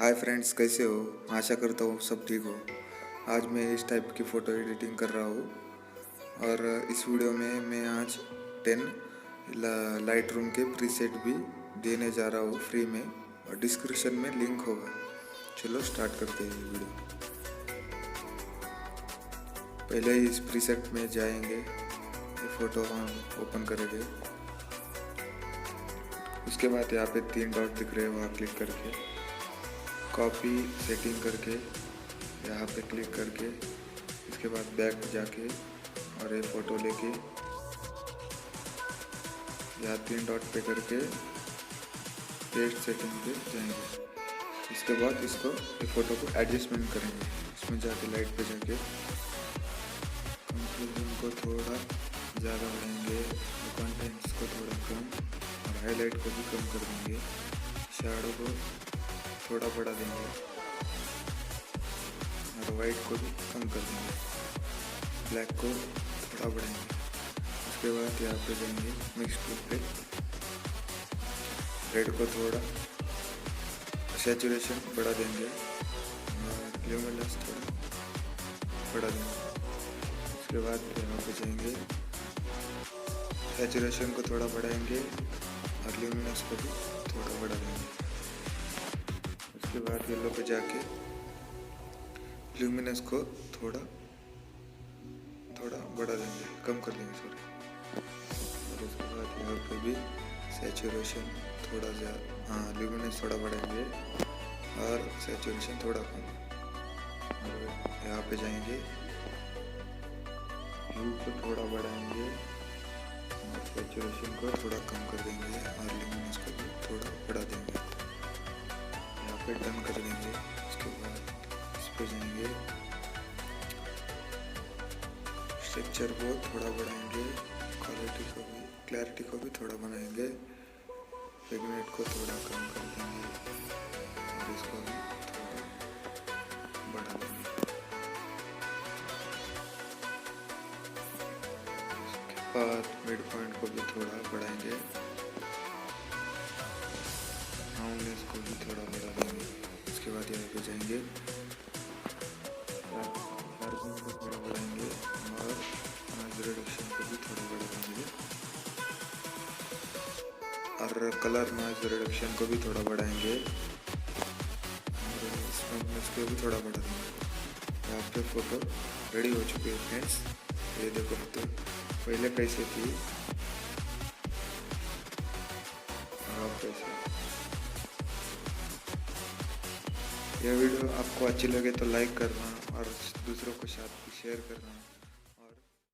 Hi friends, कैसे हो? आशा करता हूँ सब ठीक हो। आज मैं इस टाइप की फ़ोटो एडिटिंग कर रहा हूँ और इस वीडियो में मैं आज 10 लाइट रूम के प्रीसेट भी देने जा रहा हूँ फ्री में, और डिस्क्रिप्शन में लिंक होगा। चलो स्टार्ट करते हैं ये वीडियो। पहले इस प्रीसेट में जाएंगे, ये फ़ोटो हम ओपन करेंगे। उसके बाद यहाँ पे 3 डॉट दिख रहे हैं, वहाँ क्लिक करके कॉपी सेटिंग करके यहाँ पे क्लिक करके इसके बाद बैक जाके और ये फ़ोटो लेके यहाँ 3 डॉट पे करके पेस्ट सेटिंग पे जाएंगे। इसके बाद इसको ये फ़ोटो को एडजस्टमेंट करेंगे। इसमें जाके लाइट पे जाके कंक्लूजन को थोड़ा ज़्यादा बढ़ाएंगे, कॉन्टेंट्स को थोड़ा कम और हाईलाइट को भी कम कर देंगे। शैडो को थोड़ा बढ़ा देंगे और वाइट को भी कम कर देंगे, ब्लैक को थोड़ा बढ़ाएंगे। उसके बाद यहाँ पे जाएंगे मिक्स टूल पे, रेड को थोड़ा सैचुरेशन बढ़ा देंगे और ल्यूमिनस थोड़ा बढ़ा देंगे। उसके बाद यहाँ पे जाएंगे, सैचुरेशन को थोड़ा बढ़ाएंगे और ल्यूमिनस को भी थोड़ा बढ़ा देंगे। उसके बाद येलो पे जाके ल्यूमिनस को थोड़ा बढ़ा देंगे, कम कर देंगे सॉरी। और उसके बाद यहाँ पे भी सैचुरेशन थोड़ा ज़्यादा, ल्यूमिनस थोड़ा बढ़ाएंगे और सैचुरेशन थोड़ा कम। और यहाँ पे जाएंगे, ह्यू को थोड़ा बढ़ाएंगे और सैचुरेशन को थोड़ा कम कर देंगे और ल्यूमिनस को भी थोड़ा बढ़ा देंगे। यहाँ पे डन कर देंगे। उसके बाद इस पे जाएंगे, स्ट्रक्चर को थोड़ा बढ़ाएंगे, क्लैरिटी को भी थोड़ा बनाएंगे, पिगमेंट को थोड़ा कम कर देंगे और इसको भी थोड़ा बढ़ा देंगे। उसके बाद मिड पॉइंट को भी थोड़ा बढ़ाएंगे, राउंडनेस को भी थोड़ा बढ़ा देंगे। उसके बाद यहाँ पे जाएंगे, शार्पनेस को थोड़ा बढ़ाएंगे और नॉइज़ रिडक्शन को भी थोड़ा बढ़ा देंगे और कलर नॉइज़ रिडक्शन को भी थोड़ा बढ़ाएंगे और स्मूथनेस को भी थोड़ा बढ़ा देंगे। यहाँ पे फ़ोटो रेडी हो चुकी है फ्रेंड्स। ये देखो तो पहले कैसे थी और अब कैसे। यह वीडियो आपको अच्छी लगे तो लाइक करना और दूसरों के साथ भी शेयर करना।